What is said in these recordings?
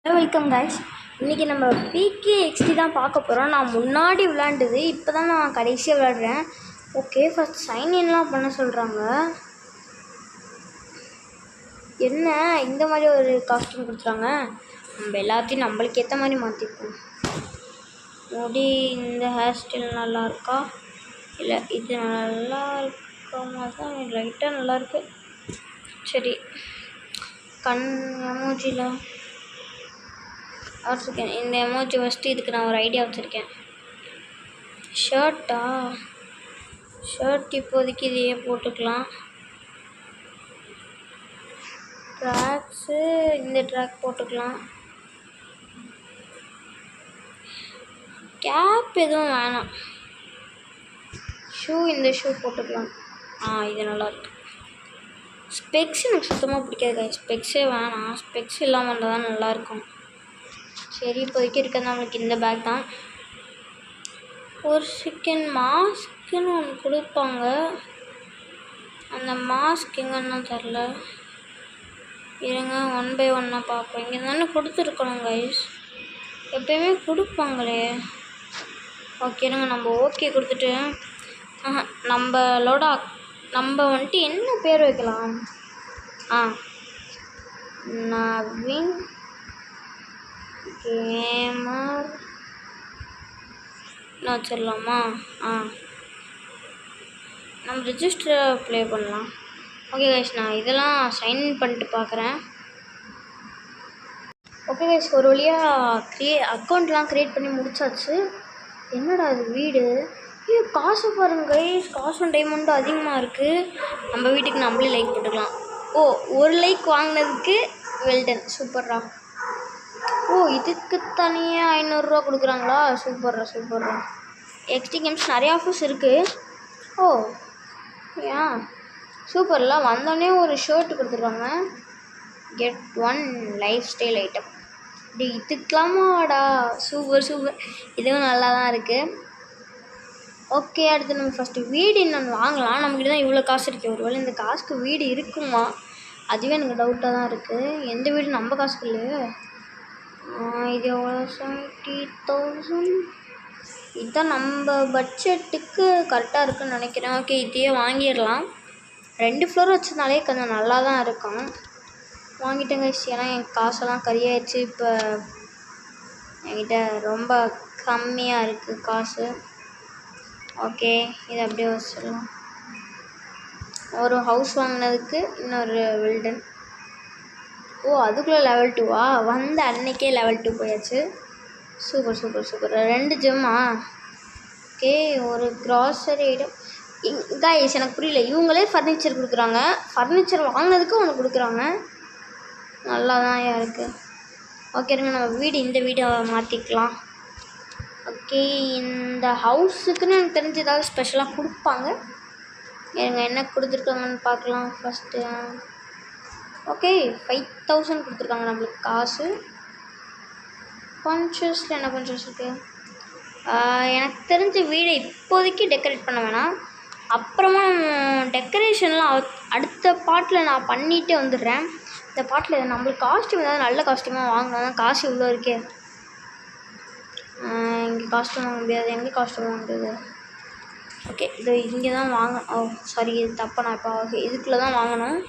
Hello welcome guys. இன்றைக்கி நம்ம PKXD தான் பார்க்க போகிறோம். நான் முன்னாடி விளாண்டது, இப்போ தான் நான் கடைசியாக விளாடுறேன். ஓகே, ஃபஸ்ட் சைன்இன்லாம் பண்ண சொல்கிறாங்க. என்ன இந்த மாதிரி ஒரு காஸ்டியூம் கொடுத்துறாங்க? நம்ம எல்லாத்தையும் நம்மளுக்கு ஏற்ற மாதிரி மாற்றிப்போம். முடி இந்த ஹேர் ஸ்டைல் நல்லா இருக்கா? இல்லை இது நல்லா இருக்க தான் லைட்டாக நல்லாயிருக்கு. சரி, கண் எமோஜியில் வச்சுருக்கேன். இந்த எமோஜி ஃபஸ்ட்டு இதுக்கு நான் ஒரு ஐடியா வச்சுருக்கேன். ஷர்ட் இப்போதைக்கு இதையே போட்டுக்கலாம். ட்ராக்ஸு இந்த ட்ராக் போட்டுக்கலாம். கேப் எதுவும் வேணாம். ஷூ இந்த ஷூ போட்டுக்கலாம். இது நல்லாயிருக்கு. ஸ்பெக்ஸ் எனக்கு சுத்தமாக பிடிக்காது. ஸ்பெக்ஸே வேணாம். ஸ்பெக்ஸ் இல்லாமல் இருந்தால் தான் நல்லாயிருக்கும். சரி, இப்போதைக்கு இருக்கிறது நம்மளுக்கு இந்த பேக் தான். ஒரு செகண்ட், மாஸ்க்குன்னு ஒன்று கொடுப்பாங்க. அந்த மாஸ்க் எங்கன்னா தெரில. இருங்க, 1 by 1 பார்ப்போம். இங்கே தானே கொடுத்துருக்கணும் கைஸ். எப்பயுமே கொடுப்பாங்களே. ஓகே, இருங்க, நம்ம ஓகே கொடுத்துட்டு நம்ம வந்துட்டு என்ன பேர் வைக்கலாம்? நவீன் கேமர் வச்சிடலாமா? நம்ம ரிஜிஸ்டர் ப்ளே பண்ணலாம். ஓகே கைஸ், நான் இதெல்லாம் சைன் பண்ணிட்டு பார்க்குறேன். ஓகே கைஸ், ஒரு வழியாக அக்கௌண்ட்லாம் க்ரியேட் பண்ணி முடிச்சாச்சு. என்னடா இது வீடு? காசு பாருங்க கைஸ், காசும் டைமண்டும் அதிகமாக இருக்குது. நம்ம வீட்டுக்கு நம்மளே லைக் போட்டுக்கலாம். ஒரு லைக் வாங்கினதுக்கு வெல்டன். சூப்பர்ரா. இதுக்கு தனியாக 500 கொடுக்குறாங்களா? சூப்பர்ரா. XD கேம்ஸ் நிறைய ஆஃபர்ஸ் இருக்குது. சூப்பர்ல. வந்தோடனே ஒரு ஷர்ட் கொடுத்துருவாங்க. Get 1 lifestyle item. இதுக்கலாமாடா? சூப்பர். இதுவும் நல்லா தான் இருக்குது. ஓகே, அடுத்து நம்ம ஃபஸ்ட்டு வீடு இன்னொன்று வாங்கலாம். நம்மக்கிட்ட தான் இவ்வளோ காசு இருக்குது. ஒருவேளை இந்த காசுக்கு வீடு இருக்குமா? அதுவே எனக்கு டவுட்டாக தான் இருக்குது. எந்த வீடு நம்ம காசுக்கு இல்லையே. இது எவ்வளோ? 70,000. இதுதான் நம்ம பட்ஜெட்டுக்கு கரெக்டாக இருக்குன்னு நினைக்கிறேன். ஓகே, இதையே வாங்கிடலாம். 2 ஃப்ளோர் வச்சதுனாலே கொஞ்சம் நல்லா தான் இருக்கும். வாங்கிட்டேங்க. ஏன்னா என் காசெல்லாம் கரியாயிடுச்சு. இப்போ என்கிட்ட ரொம்ப கம்மியாக இருக்குது காசு. ஓகே, இதை அப்படியே வச்சிடலாம். ஒரு ஹவுஸ் வாங்கினதுக்கு இன்னொரு வெல்டன். அதுக்குள்ளே லெவல் 2வா? வந்த அன்னைக்கே லெவல் 2 போயாச்சு. சூப்பர். 2 ஜெம்மா? ஓகே, ஒரு க்ராசரி ஐட்டம். கைஸ், எனக்கு புரியல. இவங்களே ஃபர்னிச்சர் கொடுக்குறாங்க. ஃபர்னிச்சர் வாங்கினதுக்கு ஒன்று கொடுக்குறாங்க. நல்லா தான் இருக்குது. ஓகே, இருங்க, நம்ம இந்த வீடை மாற்றிக்கலாம். ஓகே, இந்த ஹவுஸுக்குன்னு எனக்கு தெரிஞ்ச ஏதாவது ஸ்பெஷலாக கொடுப்பாங்க. இருங்க, என்ன கொடுத்துருக்காங்கன்னு பார்க்கலாம் ஃபஸ்ட்டு. ஓகே, 5,000 கொடுத்துருக்காங்க நம்மளுக்கு காசு. பஞ்சஸில் என்ன பஞ்சஸ் இருக்குது? எனக்கு தெரிஞ்ச வீடை இப்போதைக்கு டெக்கரேட் பண்ண வேணாம். அப்புறமா டெக்கரேஷன்லாம் அடுத்த பார்ட்டில் நான் பண்ணிகிட்டே வந்துடுறேன். இந்த பார்ட்டில் நம்மளுக்கு காஸ்ட்யூம் ஏதாவது நல்ல காஸ்ட்யூமாக வாங்கினா தான். காசு இவ்வளோ இருக்கே. இங்கே காஸ்ட்யூம் வாங்க முடியாது. எங்கே காஸ்ட்யூம் வாங்குறது? ஓகே, இது இங்கே தான் வாங்க. சாரி, இது தப்பாக நான் இப்போ. ஓகே, இதுக்குள்ளே தான் வாங்கணும்.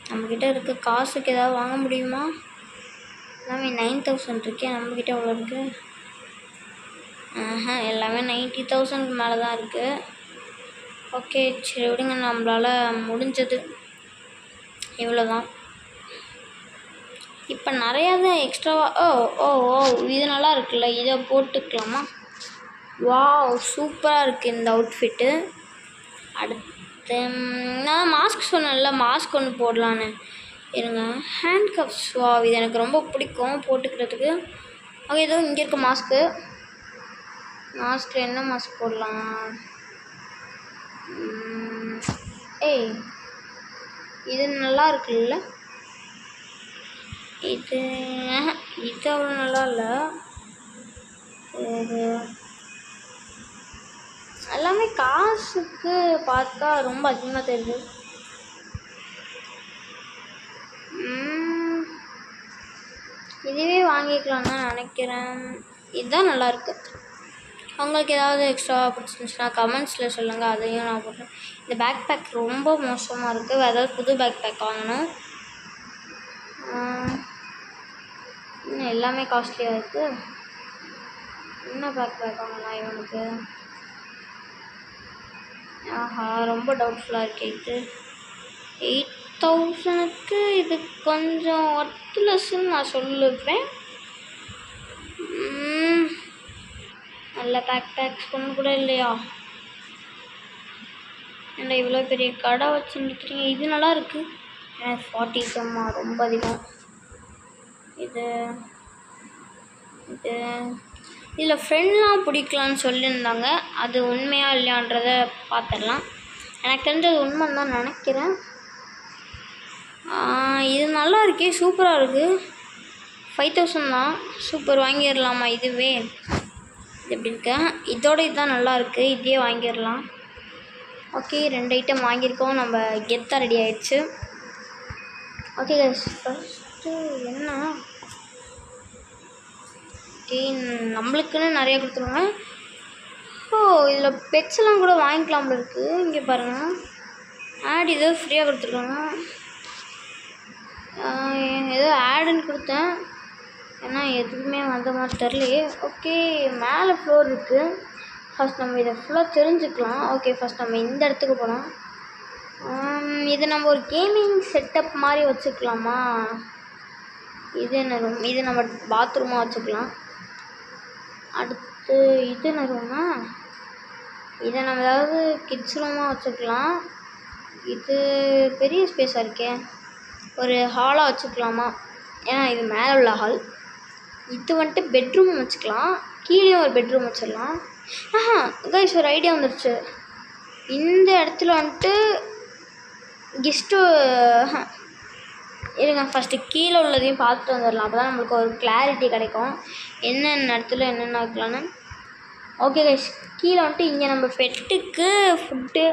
நம்மக்கிட்ட இருக்க காசுக்கு ஏதாவது வாங்க முடியுமா? எல்லாமே 9,000 இருக்கே. நம்மக்கிட்ட எவ்வளோ இருக்குது? எல்லாமே 90,000க்கு மேலே தான் இருக்குது. ஓகே, சரி விடுங்க. நம்மளால் முடிஞ்சது இவ்வளோ தான். இப்போ நிறையா தான் எக்ஸ்ட்ராவாக. இது நல்லா இருக்குல்ல, இதை போட்டுக்கலாமா? சூப்பராக இருக்குது இந்த அவுட்ஃபிட்டு. அடுத்து நான் மாஸ்க் சொன்னேன்ல, மாஸ்க் ஒன்று போடலான்னு. இருங்க, ஹேண்ட் கப்ஸ். இது எனக்கு ரொம்ப பிடிக்கும் போட்டுக்கிறதுக்கு. ஓகே, ஏதோ இங்கே இருக்க மாஸ்கில் என்ன மாஸ்க் போடலாம்? இது நல்லா இருக்குல்ல? இது அவ்வளோ நல்லா இல்லை. எல்லாமே காசுக்கு பார்த்தா ரொம்ப அதிகமாக தெரியுது. வாங்கிக்கலாம் தான் நினைக்கிறேன். இதுதான் நல்லாயிருக்கு. உங்களுக்கு ஏதாவது எக்ஸ்ட்ராவாக பிடிச்சிருந்துச்சுன்னா கமெண்ட்ஸில் சொல்லுங்கள், அதையும் நான் போடுறேன். இந்த பேக் பேக் ரொம்ப மோசமாக இருக்குது. வேறு ஏதாவது புது பேக் பேக் வாங்கணும். இன்னும் எல்லாமே காஸ்ட்லியாக இருக்குது. என்ன பேக் பேக் வாங்கலாம் இவனுக்கு? ஆஹா, ரொம்ப டவுட்ஃபுல்லாக இருக்குது இது. 8000க்கு இது கொஞ்சம் ஒர்த்லெஸ்ன்னு நான் சொல்லுவேன். நல்ல பேக்ஸ் ஒன்று கூட இல்லையா? ஏன்னா இவ்வளோ பெரிய கடை வச்சுருக்கீங்க. இது நல்லா இருக்குது. 40 ஜம்மா ரொம்ப அதிகம். இது இதில் ஃப்ரெண்ட்லாம் பிடிக்கலான்னு சொல்லியிருந்தாங்க. அது உண்மையாக இல்லையான்றதை பார்த்துடலாம். எனக்கு தெரிஞ்சது உண்மைன்னு தான் நினைக்கிறேன். இது நல்லா இருக்கே, சூப்பராக இருக்குது. 5000 தான். சூப்பர், வாங்கிடலாமா இதுவே? இது எப்படி இருக்கு? இதோட இதுதான் நல்லா இருக்குது. இதே வாங்கிடலாம். ஓகே, 2 ஐட்டம் வாங்கியிருக்கோம். நம்ம கெத்தாக ரெடி ஆகிடுச்சு. ஓகே கைஸ், ஃபஸ்ட்டு என்ன நம்மளுக்குன்னு நிறைய கொடுத்துருவாங்க. இதில் பெட்ஸ்லாம் கூட வாங்கிக்கலாம்ல இருக்குது. இங்கே பாருங்கள், ஆட் ஏதோ ஃப்ரீயாக கொடுத்துருக்காங்க. ஏதோ ஆடுன்னு கொடுத்தேன், ஏன்னா எதுவுமே வந்த மாதிரி தெரியலையே. ஓகே, மேலே ஃப்ளோர் இருக்குது. ஃபஸ்ட் நம்ம இதை ஃபுல்லாக தெரிஞ்சுக்கலாம். ஓகே, ஃபஸ்ட் நம்ம இந்த இடத்துக்கு போகலாம். இது நம்ம ஒரு கேமிங் செட்டப் மாதிரி வச்சுக்கலாமா? இது என்ன ரூம்? இது நம்ம பாத்ரூமாக வச்சுக்கலாம். அடுத்து இது என்ன ரூமா? இதை நம்ம ஏதாவது கிட்ஸ் ரூமாக வச்சுக்கலாம். இது பெரிய ஸ்பேஸாக இருக்கே, ஒரு ஹாலாக வச்சுக்கலாமா? ஏன்னா இது மேலே உள்ள ஹால். இது வந்துட்டு பெட்ரூம் வச்சுக்கலாம். கீழேயும் ஒரு பெட்ரூம் வச்சிடலாம். கைஸ், ஒரு ஐடியா வந்துடுச்சு. இந்த இடத்துல வந்துட்டு கெஸ்ட்டு இருங்க, ஃபஸ்ட்டு கீழே உள்ளதையும் பார்த்துட்டு வந்துடலாம். அப்போ தான் நம்மளுக்கு ஒரு கிளாரிட்டி கிடைக்கும் என்னென்ன இடத்துல என்னென்ன வைக்கலான்னு. ஓகே கைஸ், கீழே வந்துட்டு இங்கே நம்ம பெட்டுக்கு ஃபுட்டு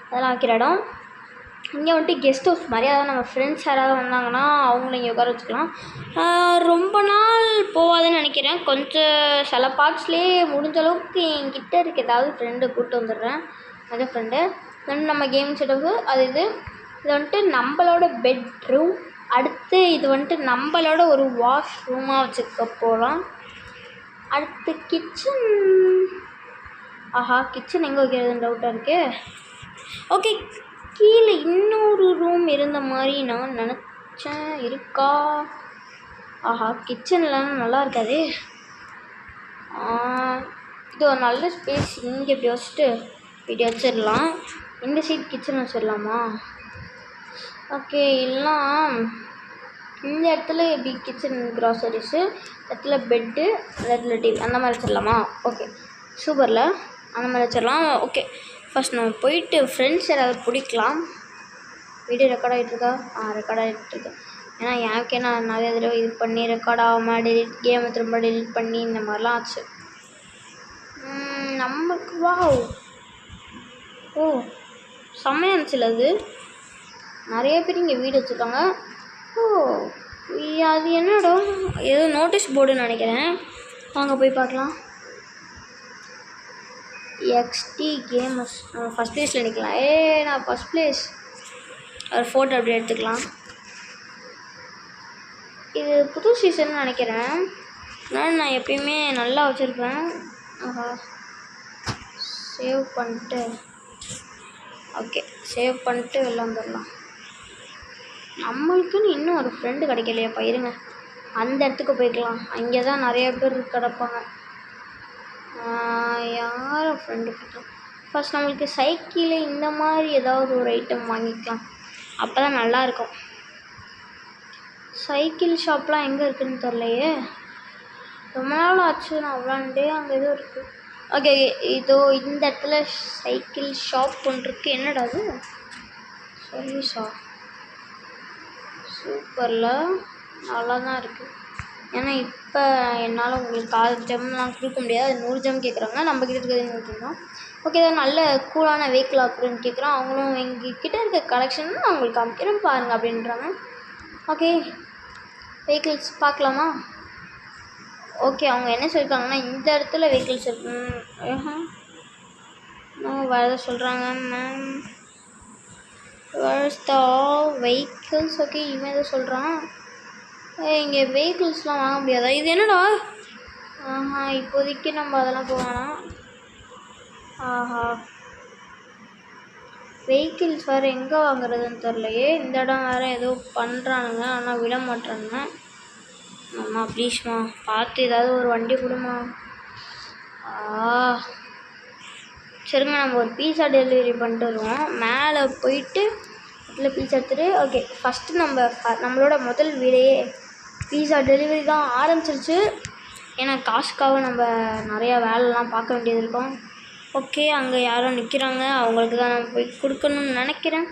அதெல்லாம் வைக்கிற இடம். இங்கே வந்துட்டு கெஸ்ட் ஹவுஸ் மாதிரி, அதாவது நம்ம ஃப்ரெண்ட்ஸ் யாராவது வந்தாங்கன்னா அவங்கள இங்கே உட்கார வச்சுக்கலாம். ரொம்ப நாள் போகாதுன்னு நினைக்கிறேன். கொஞ்சம் சில பார்ட்ஸ்லேயே முடிஞ்ச அளவுக்கு என்கிட்ட இருக்க ஏதாவது ஃப்ரெண்டு கூப்பிட்டு வந்துடுறேன். அதே ஃப்ரெண்டு வந்து நம்ம கேம் செட்டப்பு. இது வந்துட்டு நம்மளோட பெட்ரூம். அடுத்து இது வந்துட்டு நம்மளோட ஒரு வாஷ் ரூமாக வச்சுக்க போகலாம். அடுத்து கிச்சன். கிச்சன் எங்கே வைக்கிறதுன்னு டவுட்டாக இருக்கு. ஓகே, கீழே இன்னொரு ரூம் இருந்த மாதிரி நான் நினச்சேன். இருக்கா? கிச்சன்லாம் நல்லா இருக்காது. இது ஒரு நல்ல ஸ்பேஸ். இங்கே இப்படி வச்சுட்டு இப்படி வச்சிடலாம். இந்த சைட் கிச்சன் வச்சிடலாமா? ஓகே, இல்லைனா இந்த இடத்துல எப்படி கிச்சன் க்ராசரிஸு, இடத்துல பெட்டு, அந்த இடத்துல டிவி, அந்த மாதிரி வச்சிடலாமா? ஓகே, சூப்பரில் அந்த மாதிரி வச்சிடலாம். ஓகே, ஃபஸ்ட் நம்ம போயிட்டு ஃப்ரெண்ட்ஸ் யாராவது பிடிக்கலாம். Video record ஆகிட்டுருக்கா? ரெக்கார்ட் ஆகிட்டுருக்கு. ஏன்னா எனக்கே நான் நிறைய தடவை இது பண்ணி ரெக்கார்ட் ஆகாமல் கேமை திரும்ப டெலிட் பண்ணி இந்த மாதிரிலாம் ஆச்சு. நமக்கு செம்மையாக இருந்துச்சுல அது. நிறைய பேர் இங்கே வீடு வச்சுருக்காங்க. அது என்னடா, ஏதோ நோட்டீஸ் போர்டுன்னு நினைக்கிறேன். வாங்க போய் பார்க்கலாம். XT கேமர்ஸ் ஃபஸ்ட் ப்ளேஸில் நிற்கலாம். நான் ஃபஸ்ட் ப்ளேஸ். ஒரு ஃபோட்டோ அப்படி எடுத்துக்கலாம். இது புது சீசன் நினைக்கிறேன். அதனால் நான் எப்பயுமே நல்லா வச்சுருப்பேன். சேவ் பண்ணிட்டு ஓகே, சேவ் பண்ணிட்டு வெளில வந்துடலாம். நம்மளுக்குன்னு இன்னும் ஒரு ஃப்ரெண்டு கிடைக்கலையா? இருங்க, அந்த இடத்துக்கு போய்க்கலாம். அங்கே தான் நிறைய பேர் கிடப்பாங்க. யாரை ஃப்ரெண்டு கிட்டலாம்? ஃபஸ்ட் நம்மளுக்கு சைக்கிள் இந்த மாதிரி ஏதாவது ஒரு ஐட்டம் வாங்கிக்கலாம். அப்போ தான் நல்லாயிருக்கும். சைக்கிள் ஷாப்லாம் எங்கே இருக்குதுன்னு தெரியலையே. ரொம்ப நாள் ஆச்சு நான் விளாண்டே. அங்கே எதுவும் இருக்குது. ஓகே, இதோ இந்த இடத்துல சைக்கிள் ஷாப் ஒன்று இருக்குது. என்னடா அது? சர்வீஸா? சூப்பரில் நல்லா தான் இருக்குது. ஏன்னா இப்போ என்னால் உங்களுக்கு 6 ஜம்லாம் கொடுக்க முடியாது. 100 ஜம் கேட்குறாங்க. நம்ம கிட்ட இருக்கிறது 100 தான். ஓகே, ஏதாவது நல்ல கூலான வெஹிக்கிள் ஆக்குறேன்னு கேட்குறோம். அவங்களும் எங்ககிட்ட இருக்க கலெக்ஷன் நான் உங்களுக்கு காமிக்கிறேன் பாருங்கள் அப்படின்றாங்க. ஓகே, வெஹிக்கிள்ஸ் பார்க்கலாமா? ஓகே அவங்க என்ன சொல்லியிருக்காங்கன்னா இந்த இடத்துல வெஹிக்கிள்ஸ் இருக்கு. வேறு சொல்கிறாங்க மேம் வேர்ஸ் த வெஹிக்கிள்ஸ். ஓகே இவன் எதை சொல்கிறான், இங்கே வெஹிக்கிள்ஸ்லாம் வாங்க முடியாதா? இது என்னடா? இப்போதைக்கு நம்ம அதெல்லாம் போகலாம். வெஹிக்கிள்ஸ் வேறு எங்கே வாங்குறதுன்னு தெரிலையே. இந்த இடம் வேறு ஏதோ பண்ணுறானுங்க ஆனால் விட மாட்டானுங்க. அம்மா ப்ளீஸ்மா பார்த்து ஏதாவது ஒரு வண்டி கொடுமா. சரிங்க நம்ம ஒரு பீஸா டெலிவரி பண்ணிட்டு வருவோம். மேலே போயிட்டு அதில் பீஸா எடுத்துகிட்டு ஓகே ஃபஸ்ட்டு நம்மளோட முதல் வீடையே பீஸா டெலிவரி தான் ஆரம்பிச்சிருச்சு. ஏன்னா காசுக்காக நம்ம நிறையா வேலைலாம் பார்க்க வேண்டியது இருக்கும். ஓகே அங்கே யாரோ நிற்கிறாங்க, அவங்களுக்கு தான் நம்ம போய் கொடுக்கணும்னு நினைக்கிறேன்.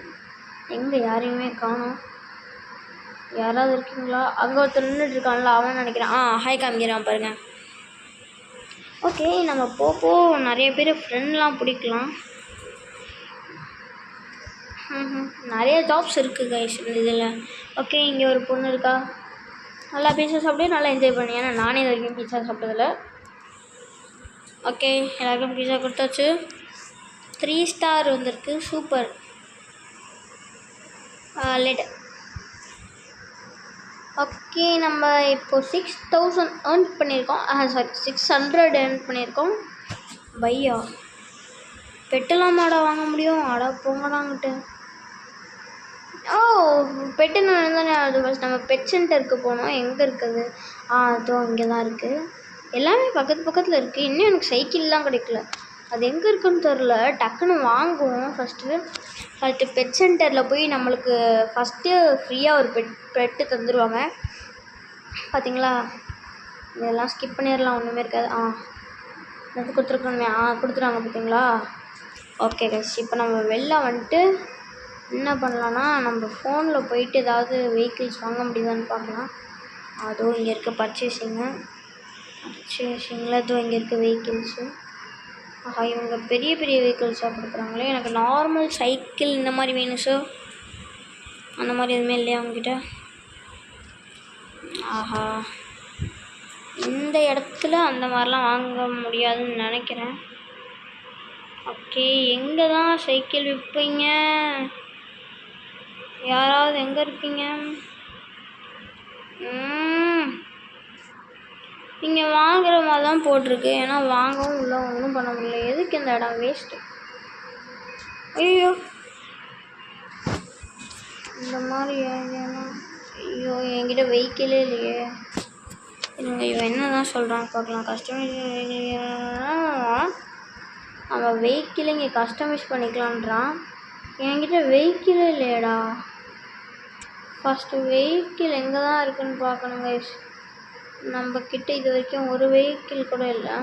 எங்கே யாரையுமே காணோம். யாராவது இருக்கீங்களா? அங்கே ஒருத்தர் நின்றுட்டு இருக்கான்ல அவன் நினைக்கிறேன். ஹாய் காமிக்கிறான் பாருங்கள். ஓகே நம்ம போப்போ நிறைய பேர் ஃப்ரெண்ட்லாம் பிடிக்கலாம். நிறைய ஜாப்ஸ் இருக்குது கைஸ் இதில். ஓகே இங்கே ஒரு பொண்ணு இருக்கா, நல்லா பீஸா சாப்பிட்டு நல்லா என்ஜாய் பண்ணி. ஏன்னா நானே இது வரைக்கும் பீஸா சாப்பிட்டதில்ல. ஓகே எல்லாருக்கும் பீஸா கொடுத்தாச்சு. 3 ஸ்டார் வந்திருக்கு, சூப்பர். லேட். ஓகே நம்ம இப்போது 6000 ஏர்ன் பண்ணியிருக்கோம். சாரி 600 ஏர்ன் பண்ணியிருக்கோம். பையா பெட்டெல்லாம் வாங்க முடியும்? அடா போங்கடாங்கிட்டு. பெட்டுன்னு தானே அது ஃபஸ்ட் நம்ம பெட் சென்டருக்கு போனோம். எங்கே இருக்குது? அதோ இங்கே தான் இருக்குது. எல்லாமே பக்கத்தில் இருக்குது. இன்னும் எனக்கு சைக்கிள்லாம் கிடைக்கல. அது எங்கே இருக்குன்னு தெரில. டக்குன்னு வாங்குவோம். ஃபஸ்ட்டு பெட் சென்டரில் போய் நம்மளுக்கு ஃபஸ்ட்டு ஃப்ரீயாக ஒரு பெட்டு தந்துடுவாங்க. பார்த்தீங்களா? இதெல்லாம் ஸ்கிப் பண்ணிடலாம், ஒன்றுமே இருக்காது. அது கொடுத்துருக்கோமே. கொடுத்துருவாங்க பார்த்தீங்களா? ஓகே கைஸ் இப்போ நம்ம வெளில வந்துட்டு என்ன பண்ணலான்னா நம்ம ஃபோனில் போயிட்டு ஏதாவது வெஹிக்கிள்ஸ் வாங்க முடியுதான்னு பார்க்கலாம். அதுவும் இங்கே இருக்க பர்ச்சேசிங்கில் அதுவும் இங்கே இருக்க வெஹிக்கிள்ஸு. இவங்க பெரிய பெரிய வெஹிக்கிள்ஸாக கொடுக்குறாங்களே. எனக்கு நார்மல் சைக்கிள் இந்த மாதிரி வேணும் சார். அந்த மாதிரி எதுவுமே இல்லையா அவங்ககிட்ட? இந்த இடத்துல அந்த மாதிரிலாம் வாங்க முடியாதுன்னு நினைக்கிறேன். ஓகே எங்கே தான் சைக்கிள் விற்பீங்க? யாராவது எங்கே இருக்கீங்க? இங்கே வாங்குற மாதிரி தான் போட்டிருக்கு. ஏன்னா வாங்கவும் இல்லை, ஒன்றும் பண்ண முடியல. எதுக்கு இந்த இடம் வேஸ்ட்டு? ஐயோ இந்த மாதிரி ஐயோ என்கிட்ட வெஹிக்கிளே இல்லையே. இவன் என்ன தான் சொல்கிறான்னு பார்க்கலாம். நம்ம வெஹிக்கிள் இங்கே கஸ்டமைஸ் பண்ணிக்கலான்றான். என்கிட்ட வெஹிக்கிளே இல்லையடா. ஃபஸ்ட்டு வெஹிக்கிள் எங்கே தான் இருக்குதுன்னு பார்க்கணும் கைஸ். நம்மக்கிட்ட இது வரைக்கும் ஒரு வெஹிக்கிள் கூட இல்லை.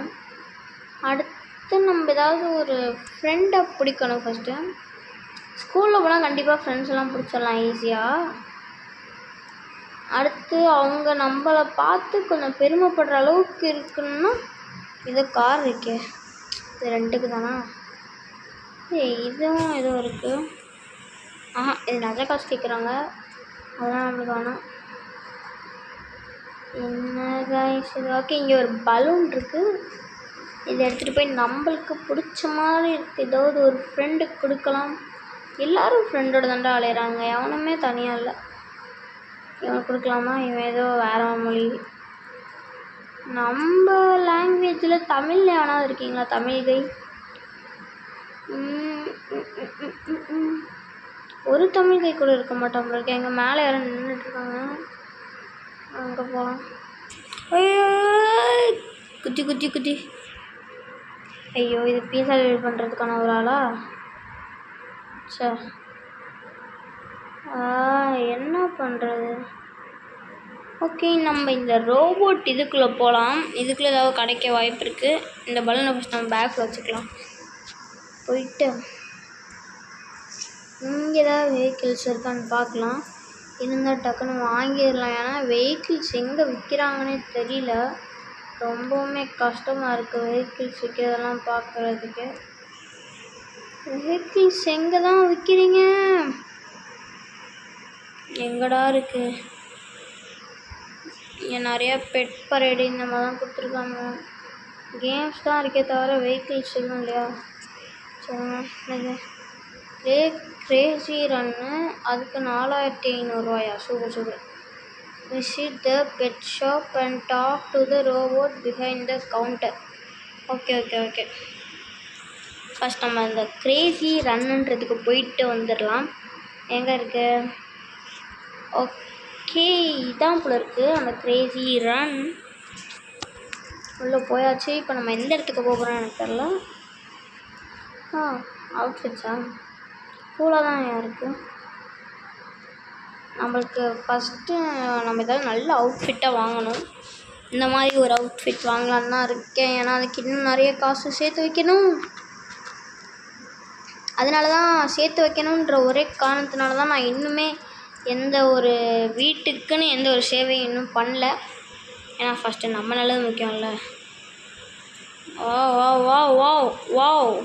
அடுத்து நம்ம ஏதாவது ஒரு ஃப்ரெண்டை பிடிக்கணும். ஃபஸ்ட்டு ஸ்கூலில் போனால் கண்டிப்பாக ஃப்ரெண்ட்ஸ் எல்லாம் பிடிச்சிடலாம் ஈஸியாக. அடுத்து அவங்க நம்மளை பார்த்து கொஞ்சம் பெருமைப்படுற அளவுக்கு இருக்குன்னா ஏதோ கார் இருக்கே, இது ரெண்டுக்கு தானா? இதுவும் ஏதோ இருக்குது. இது நிறைய காசு கேட்குறாங்க, அதெல்லாம் நம்மளுக்கு வேணாம். என்ன கைஸ் இது? ஓகே இங்கே ஒரு பலூன் இருக்குது. இதை எடுத்துகிட்டு போய் நம்மளுக்கு பிடிச்ச மாதிரி இருக்குது ஏதாவது ஒரு ஃப்ரெண்டுக்கு கொடுக்கலாம். எல்லோரும் ஃப்ரெண்டோட தாண்டா அலையிறாங்க, எவனுமே தனியாக இல்லை. இவன் கொடுக்கலாமா? இவன் ஏதோ வேறு மொழி. நம்ம லாங்குவேஜில் தமிழில் எவனாவது இருக்கீங்களா? தமிழ் கை ஒரு தமிழ் கை கூட இருக்க மாட்டான் இருக்கு. எங்கள் மேலே யாரும் நின்றுட்டுருக்காங்க, அங்கே போகலாம். ஐயோ குத்தி ஐயோ இது பீஸா டெலிவரி பண்ணுறதுக்கான ஒரு ஆளா? சார் என்ன பண்ணுறது? ஓகே நம்ம இந்த ரோபோட் இதுக்குள்ளே போகலாம். இதுக்குள்ளே ஏதாவது கிடைக்க வாய்ப்பு இருக்குது. இந்த பலூனை ஃபஸ்ட் நம்ம பேக்கில் வச்சுக்கலாம். போயிட்டு இங்கே ஏதாவது வெஹிக்கிள்ஸ் இருக்கான்னு பார்க்கலாம். இருந்தால் டக்குன்னு வாங்கிடலாம். ஏன்னா வெஹிக்கிள்ஸ் எங்கே விற்கிறாங்கன்னே தெரியல. ரொம்பவுமே கஷ்டமாக இருக்குது வெஹிக்கிள்ஸ் விற்கிறதெல்லாம் பார்க்குறதுக்கு. வெஹிக்கிள்ஸ் எங்கே தான் விற்கிறீங்க? எங்கடா இருக்குது? இங்கே நிறையா பெட் பரேடு இந்த மாதிரி தான் கொடுத்துருக்காங்க. கேம்ஸ் தான் இருக்கே தவிர வெஹிக்கிள்ஸ் எதுவும் இல்லையா? சரிங்க. கிரேசி ரன்னு அதுக்கு 4500 super. Visit the pet shop and talk to the robot behind the counter. Okay. First நம்ம இந்த கிரேசி ரன்னுன்றதுக்கு போயிட்டு வந்துடலாம். எங்கே இருக்கு? ஓகே, இதான் போல இருக்குது அந்த கிரேசி ரன். உள்ளே போயாச்சு. இப்போ நம்ம எந்த இடத்துக்கு போகிறோம்னு எனக்கு தெரியல. அவுட்ஃபிட்ஸா கூலாக தான் இருக்குது. நம்மளுக்கு ஃபஸ்ட்டு நம்ம ஏதாவது நல்ல அவுட்ஃபிட்டாக வாங்கணும். இந்த மாதிரி ஒரு அவுட்ஃபிட் வாங்கலான்னு தான் இருக்கேன். ஏன்னா அதுக்கு இன்னும் நிறைய காசு சேர்த்து வைக்கணும். அதனால தான் சேர்த்து வைக்கணுன்ற ஒரே காரணத்தினால தான் நான் இன்னுமே எந்த ஒரு வீட்டுக்குன்னு எந்த ஒரு சேவையும் இன்னும் பண்ணல. ஏன்னா ஃபஸ்ட்டு நம்ம நல்லது முக்கியம்ல. வாவ்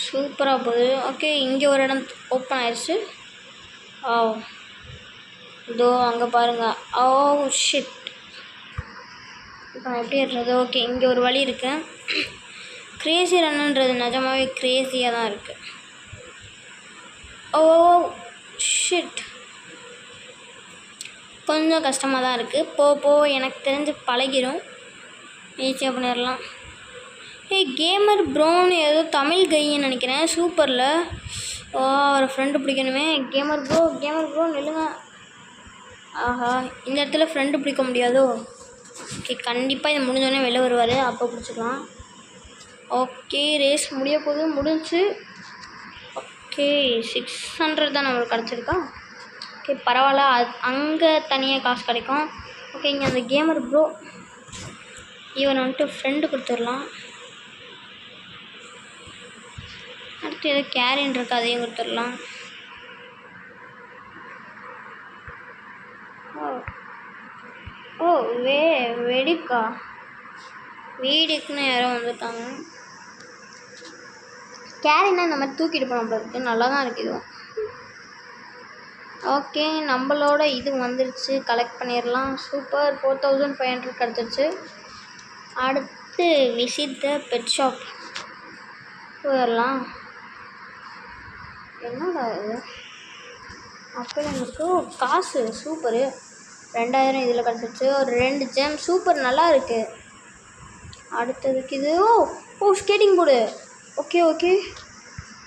சூப்பராக போகுது. ஓகே, இங்கே ஒரு இடம் ஓப்பன் ஆயிடுச்சு. இதோ அங்கே பாருங்கள். ஷிட், இப்போ நான் எப்படி ஏறுறது? ஓகே, இங்கே ஒரு வழி இருக்கு. கிரேசி ரன்னுன்றது நிஜமாவே கிரேசியாக தான் இருக்குது. ஷிட், கொஞ்சம் கஷ்டமாக தான் இருக்குது. போ எனக்கு தெரிஞ்சு பழகிடும், ஈஸியாக பண்ணிடலாம். கேமர் ப்ரோன்னு ஏதோ தமிழ் கைன்னு நினைக்கிறேன். சூப்பரில் ஒரு ஃப்ரெண்டு பிடிக்கணுமே. கேமர் ப்ரோ நில்லுங்க. ஆஹா, இந்த இடத்துல ஃப்ரெண்டு பிடிக்க முடியாதோ? ஓகே, கண்டிப்பாக இது முடிஞ்சோடனே வெளில வருவார், அப்போ பிடிச்சிக்கலாம். ஓகே, ரேஸ் முடிஞ்சு. ஓகே, 600 தான் நம்மளுக்கு கிடச்சிருக்கா. ஓகே, பரவாயில்ல. அங்கே தனியாக காசு கிடைக்கும். ஓகே, இங்கே அந்த கேமர் ப்ரோ இவனை வந்துட்டு ஃப்ரெண்டு கொடுத்துடலாம். அடுத்து ஏதோ கேரின் இருக்குது, அதையும் கொடுத்துடலாம். வெடிக்கா வீடுக்குன்னு யாரோ வந்துட்டாங்க. கேரின்னா இந்த மாதிரி தூக்கிட்டு போன இருக்குது. நல்லா தான் இருக்குது இதுவும். ஓகே, நம்மளோட இது வந்துருச்சு. கலெக்ட் பண்ணிடலாம். சூப்பர், 4500 கிடச்சிருச்சு. அடுத்து விசிட் த பெட் ஷாப் போயிடலாம். என்னடா இது அப்போ எனக்கு காசு சூப்பரு. 2000 இதில் கிடச்சிருச்சு. ஒரு 2 ஜெம். சூப்பர், நல்லா இருக்குது. அடுத்ததுக்கு இது ஸ்கேட்டிங் போர்டு. ஓகே,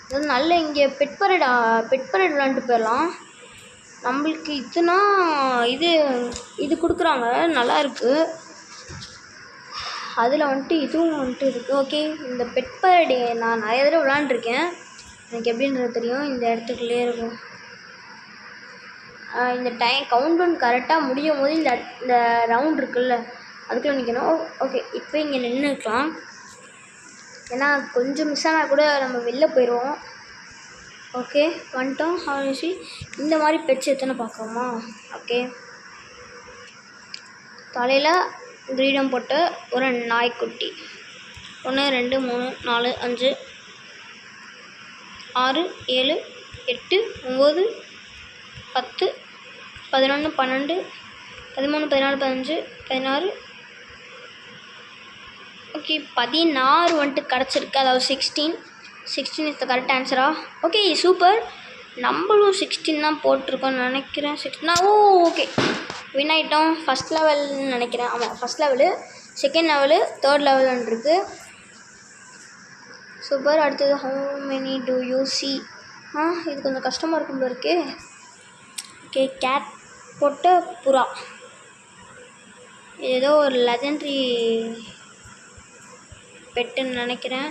இது நல்ல இங்கே பெட் பரேட் விளாண்டுட்டு போயிடலாம். நம்மளுக்கு இதுனா இது கொடுக்குறாங்க, நல்லா இருக்குது. அதில் வந்துட்டு இதுவும் வந்துட்டு இருக்குது. ஓகே, இந்த பெட் பரேடு நான் நிறைய தடவை விளாண்டுருக்கேன். எனக்கு எப்படின்றது தெரியும். இந்த இடத்துக்குள்ளே இருக்கும். இந்த கவுண்ட் டவுன் கரெக்டாக முடியும் போது இந்த ரவுண்ட் இருக்குல்ல, அதுக்குள்ளே நிற்கணும். ஓகே, இப்போ இங்கே நின்றுக்கலாம். ஏன்னா கொஞ்சம் மிஸ் ஆனால் கூட நம்ம வெளில போயிடுவோம். ஓகே, வந்துட்டோம். ஆல்ரெடி இந்த மாதிரி பெட்ஸ் எத்தனை பார்க்கலாமா? ஓகே, தலையில் கிரீடம் போட்ட ஒரு நாய்க்குட்டி. 1 2 3 4 5 6 7 8 9 10 11 12 13 14 15 16. ஓகே, 16 வந்துட்டு கிடச்சிருக்கு. அதாவது 16 இஸ் த கரெக்ட் ஆன்சரா? Okay, super. நம்மளும் 16 தான் போட்டிருக்கோன்னு நினைக்கிறேன். 16 ஓகே, வின் ஆகிட்டோம். ஃபஸ்ட் லெவல்னு நினைக்கிறேன். ஆமாம், first level, second level, third லெவலுன்னு இருக்குது. சூப்பர். அடுத்தது how many do you see? இது கொஞ்சம் கஷ்டமாக இருக்கும் போல இருக்கே. ஓகே, கேட் போட்ட புறா. ஏதோ ஒரு லெஜெண்ட்ரி பெட்டுன்னு நினைக்கிறேன்.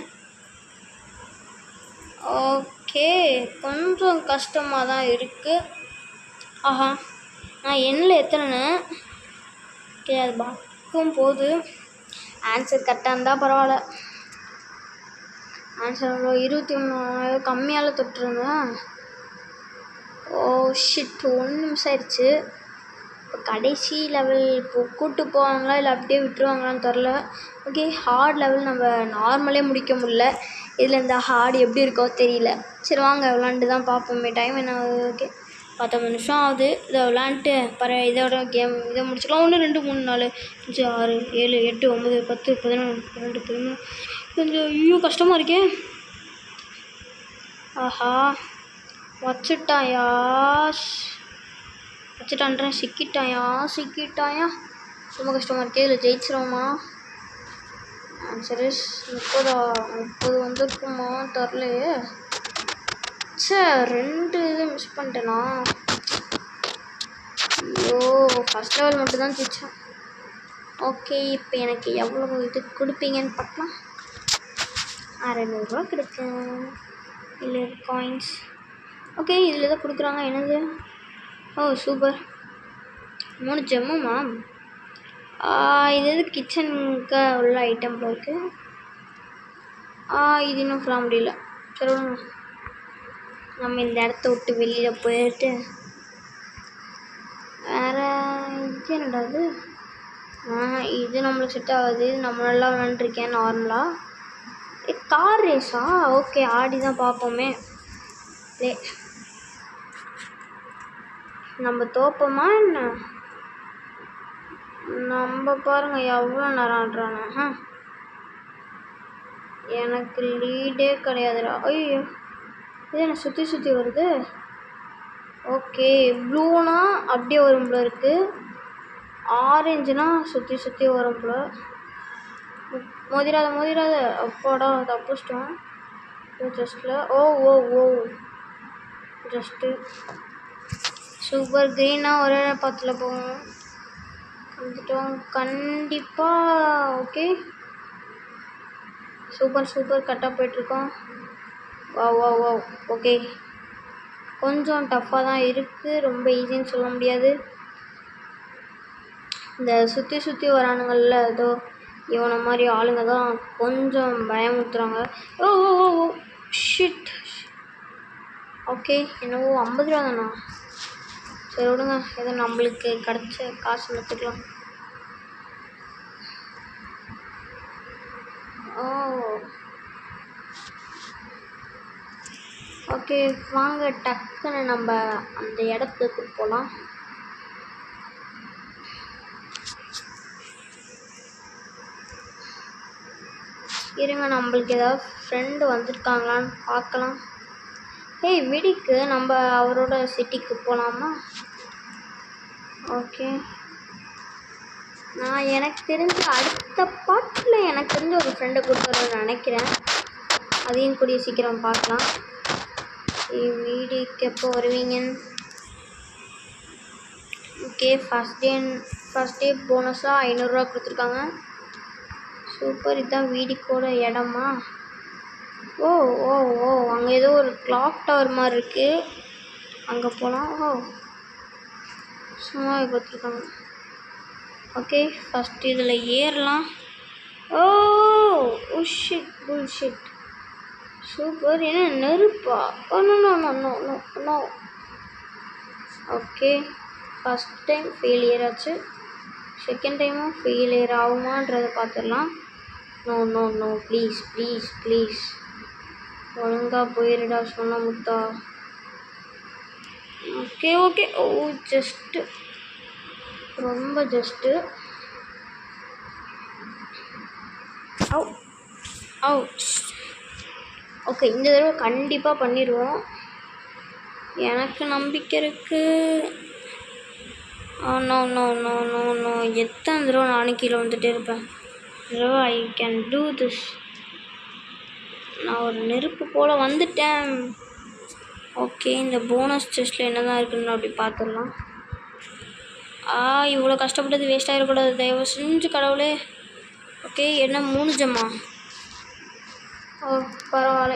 ஓகே, கொஞ்சம் கஷ்டமாக தான் இருக்குது. ஆஹா, நான் எண்ணில் எத்தனை? ஓகே, அது பார்க்கும் போது ஆன்சர் கரெக்டாக இருந்தால் பரவாயில்ல. ஆன்சர் 23 கம்மியால் தொட்டுருந்தேன். ஷிட், 1 நிமிஷம் ஆயிடுச்சு. இப்போ கடைசி லெவல் கூப்பிட்டு போவாங்களா இல்லை அப்படியே விட்டுருவாங்களான்னு தெரில. ஓகே, ஹார்ட் லெவல் நம்ம நார்மலே முடிக்க முடியல. இதில் இந்த ஹார்டு எப்படி இருக்கோ தெரியல. சரி வாங்க விளாண்டு தான் பார்ப்போமே. டைம் என்ன? ஓகே, 19 நிமிஷம் ஆகுது. இதை விளாண்டுட்டு இதோட கேம் இதை முடிச்சுக்கலாம். 1 2 3 4 5 6 7 8 9 10 11 12 13 கொஞ்சம் ஐயோ கஷ்டமாக இருக்கே. ஆஹா வச்சுட்டாயா வச்சுட்டான்றேன். சிக்கிட்டாயா ரொம்ப கஷ்டமாக இருக்கே. இதில் ஜெயிச்சிருவோமா? Answer is 30 வந்துருக்குமா? தரலையே. சே 2 இது மிஸ் பண்ணிட்டேனா? ஐயோ ஃபஸ்ட் லெவல் மட்டும் தான் ஜெயிச்சேன். ஓகே இப்போ எனக்கு எவ்வளோ இது கொடுப்பீங்கன்னு பார்க்கலாம். 600 ரூபா கொடுக்கும். இல்லை காயின்ஸ். ஓகே இதில் தான் கொடுக்குறாங்க. என்னது? ஓ சூப்பர் 3 ஜெம்முமா? இது எது கிச்சனுக்கு உள்ள ஐட்டமில் இருக்குது. இது இன்னும் ஃப்ரா முடியல. சரி நம்ம இந்த இடத்த விட்டு வெளியில் போயிட்டு வேறு இது என்னடாது? இது நம்மளுக்கு செட் ஆகுது. நம்ம நல்லா விளாண்டுருக்கேன் நார்மலாக. கார் ரேஸா? ஓகே ஆடி தான் பார்ப்போமே. நம்ம தோப்போமா என்ன? நம்ம பாருங்க எவ்வளோ நேரம் ஆடுறாங்க. எனக்கு லீடே கிடையாதுடா. ஐயோ இது என்ன சுற்றி வருது? ஓகே ப்ளூனா அப்படியே வரும் போல இருக்குது. ஆரஞ்சுனா சுற்றி வரும் போல. மோதிராத அப்பாடா தப்பிச்சிட்டோம் ஜஸ்ட்டில். ஓ ஜஸ்ட்டு சூப்பர். க்ரீனாக ஒரே பத்தில் போவோம். வந்துட்டோம் கண்டிப்பாக. ஓகே சூப்பர் கரெக்டாக போய்ட்ருக்கோம். வா ஓகே கொஞ்சம் டஃப்பாக தான் இருக்குது. ரொம்ப ஈஸின்னு சொல்ல முடியாது. இந்த சுற்றி வரானுங்களில் ஏதோ இவனை மாதிரி ஆளுங்க தான் கொஞ்சம் பயமுறுத்துறாங்க. Oh shit. ஓகே என்னவோ 50 ரூபா தானா? சரி விடுங்க, ஏதோ நம்மளுக்கு கிடச்ச காசு எடுத்துக்கலாம். ஓகே வாங்க டக்குன்னு நம்ம அந்த இடத்துக்கு போகலாம். இருங்க நம்மளுக்கு ஏதாவது ஃப்ரெண்டு வந்திருக்காங்களான்னு பார்க்கலாம். விடிக்கு நம்ம அவரோட சிட்டிக்கு போகலாமா? ஓகே நான் எனக்கு தெரிஞ்ச அடுத்த பாட்டில் எனக்கு தெரிஞ்ச ஒரு ஃப்ரெண்டை கொடுத்துருன்னு நினைக்கிறேன். அதையும் கூடிய சீக்கிரம் பார்க்கலாம். வீடிக்கு எப்போ வருவீங்க? ஓகே ஃபஸ்ட் டே போனஸாக 500 ரூபா கொடுத்துருக்காங்க. சூப்பர். இதுதான் வீடிக்கோட இடமா? ஓ அங்கே ஏதோ ஒரு கிளாக் டவர் மாதிரி இருக்குது. அங்கே போகலாம். சும்மா கொடுத்துருக்காங்க. ஓகே ஃபஸ்ட் இதில் ஏறலாம். Shit bullshit. சூப்பர். என்ன நெருப்பா? No. Okay first time failure ஆச்சு. செகண்ட் டைமும் ஃபெயிலியர் ஆகுமான்றதை பார்த்துடலாம். நோ ப்ளீஸ் ஒழுங்காக போயிடுடா சொன்ன முத்தா. ஓகே ஜஸ்ட்டு ரொம்ப ஜஸ்ட்டு. ஓகே இந்த தடவை கண்டிப்பாக பண்ணிடுவோம். எனக்கு நம்பிக்கை இருக்குது. நோ எத்தனை தடவை நானும் கீழே வந்துகிட்டே இருப்பேன். தடவை ஐ கேன் டூ திஸ். நான் ஒரு நெருப்பு போல் வந்துட்டேன். ஓகே இந்த போனஸ் செஸ்ட்டில் என்ன தான் இருக்குன்னு அப்படி பார்த்துடலாம். இவ்வளோ கஷ்டப்பட்டது வேஸ்ட் ஆகிடக்கூடாது தயவு செஞ்சு கடவுளே. ஓகே என்ன 3 ஜெம்மா? பரவாயில்ல.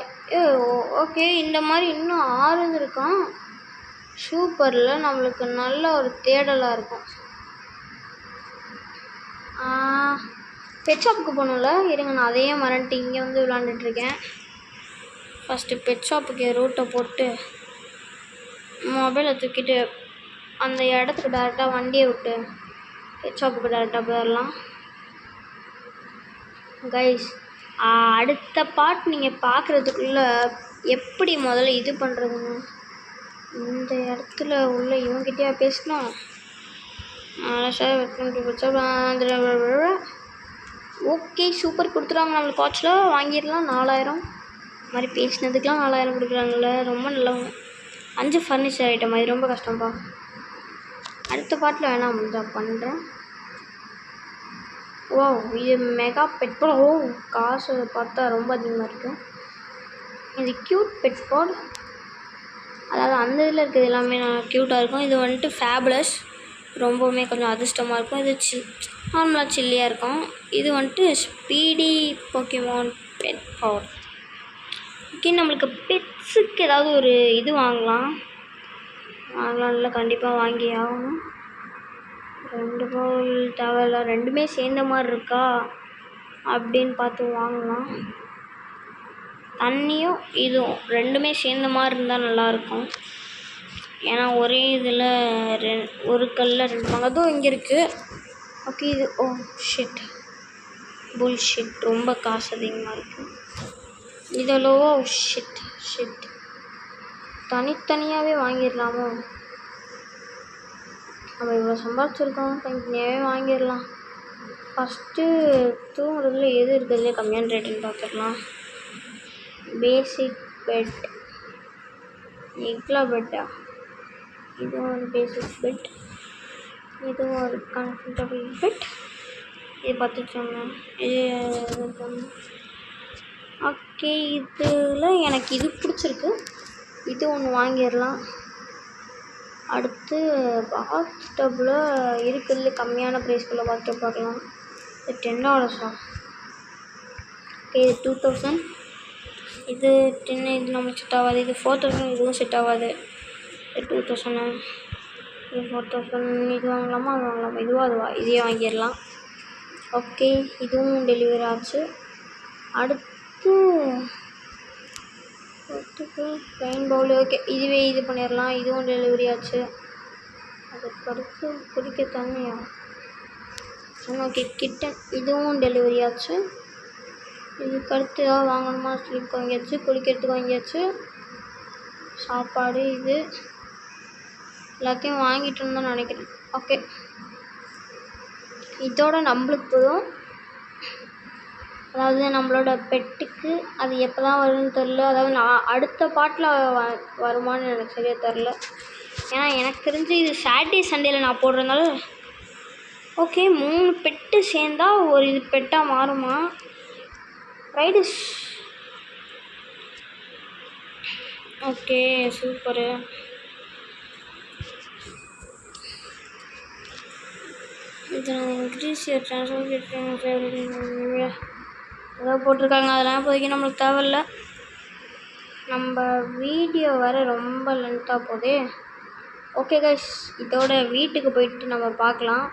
ஓகே இந்த மாதிரி இன்னும் 6 இருக்கான். சூப்பரில் நம்மளுக்கு நல்ல ஒரு தேடலாக இருக்கும். பெட் ஷாப்புக்கு போகணும்ல. இருங்க நான் அதையே மறந்துட்டு இங்கே வந்து விளாண்டுட்ருக்கேன். ஃபஸ்ட்டு பெட் ஷாப்புக்கு ரூட்டை போட்டு மொபைலை தூக்கிட்டு அந்த இடத்துக்கு டேரெக்டாக வண்டியை விட்டு பெட் ஷாப்புக்கு டேரெக்டாக போயிடலாம். கைஸ் அடுத்த பார்ட் நீங்கள் பார்க்குறதுக்குள்ளே எப்படி முதல்ல இது பண்ணுறதுங்க? இந்த இடத்துல உள்ள இவங்கிட்டயா பேசணும். சார் ஓகே சூப்பர் கொடுத்துருவாங்க நம்மளுக்கு வாட்சில் வாங்கிடலாம் 4000. இந்த மாதிரி பேசினதுக்கெலாம் 4000 கொடுக்குறாங்கல்ல, ரொம்ப நல்லவங்க. 5 ஃபர்னிச்சர் ஐட்டம், அது ரொம்ப கஷ்டம்ப்பா. அடுத்த பாட்டில் வேணாம் முடிஞ்சா பண்ணுறேன். ஓ இது மெகா பெட்பாட். ஓ காசு பார்த்தா ரொம்ப அதிகமாக இருக்குது. இது க்யூட் பெட்பாட், அதாவது அந்த இதில் இருக்கிறது எல்லாமே நான் க்யூட்டாக இருக்கும். இது வந்துட்டு ஃபேபுலஸ், ரொம்பவுமே கொஞ்சம் அதிர்ஷ்டமாக இருக்கும். இது நார்மலாக சில்லியாக இருக்கும். இது வந்துட்டு ஸ்பீடி போக்கிமான் பெட்பாட். ஓகே நம்மளுக்கு பெட்ஸுக்கு ஏதாவது ஒரு இது வாங்கலாம் இல்லை கண்டிப்பாக வாங்கி ஆகணும். 2 பவுல் தேவையில்ல, ரெண்டுமே சேர்ந்த மாதிரி இருக்கா அப்படின்னு பார்த்து வாங்கலாம். தண்ணியும் இதுவும் ரெண்டுமே சேர்ந்த மாதிரி இருந்தால் நல்லாயிருக்கும். ஏன்னா ஒரே இதில் ஒரு கல்லில் 2 வாங்க. அதுவும் இங்கே இருக்குது. ஓகே இது ஓ ஷிட் புல்ஷிட், ரொம்ப காசு அதிகமாக இருக்குது. இதில் ஓ ஷிட் தனித்தனியாகவே வாங்கிடலாமோ? நம்ம இவ்வளோ சம்பாதிச்சிருக்கோம், தனித்தனியாகவே வாங்கிடலாம். ஃபஸ்ட்டு தூங்குறதுல எது இருக்கிறதுலே கம்மியான ரேட்டுன்னு பார்த்துக்கலாம். பேசிக் பெட், எக்லா பெட்டா, இதுவும் ஒரு பேசிக் பெட், இதுவும் ஒரு கம்ஃபர்டபுள் பெட். இது பார்த்துச்சோங்க. இது ஓகே இதில் எனக்கு இது பிடிச்சிருக்கு, இது ஒன்று வாங்கிடலாம். அடுத்து பாத் டப்பில் இருக்கிறதுல கம்மியான ப்ரைஸ்க்குள்ளே பாத் டப் பார்க்கலாம். இது $10. ஓகே இது 2000. இது 10, இது நம்மளுக்கு செட் ஆகாது. இது 4000, இதுவும் செட் ஆகாது. இது 2000, இது 4000. இது வாங்கலாமா அது வாங்கலாமா? அதுவா இதே வாங்கிடலாம். ஓகே இதுவும் டெலிவரி ஆச்சு. அடுத்து பெயின் பவுல். ஓகே இதுவே இது பண்ணிடலாம். இதுவும் டெலிவரி ஆச்சு. அதுக்கடுத்து குடிக்க தண்ணியா? ஓகே கிட்டன், இதுவும் டெலிவரி ஆச்சு. இதுக்கடுத்து ஏதாவது வாங்கணுமா? ஸ்லீப் வாங்கியாச்சு, குளிக்கிறதுக்கு வாங்கியாச்சு, சாப்பாடு இது எல்லாத்தையும் வாங்கிட்டோன்னு தான் நினைக்கிறேன். ஓகே இதோட நம்மளுக்கு போதும். அதாவது நம்மளோட பெட்டுக்கு அது எப்போ தான் வரும்னு தெரில. அதாவது நான் அடுத்த பாட்டில் வருமானு எனக்கு சரியாக தெரில. ஏன்னா எனக்கு தெரிஞ்சு இது சாட்டர்டே சண்டேயில் நான் போடுறதுனால. ஓகே 3 பெட்டு சேர்ந்தா ஒரு இது பெட்டாக மாறுமா? ரைடிஸ். Okay super. இது இன்க்ரீஸ் ஏதோ போட்டிருக்காங்க, அதெல்லாம் இப்போதைக்கு நம்மளுக்கு தேவையில்ல. நம்ம வீடியோ வேறு ரொம்ப லென்த்தாக போதே. ஓகே கைஸ் இதோட வீட்டுக்கு போயிட்டு நம்ம பார்க்கலாம்.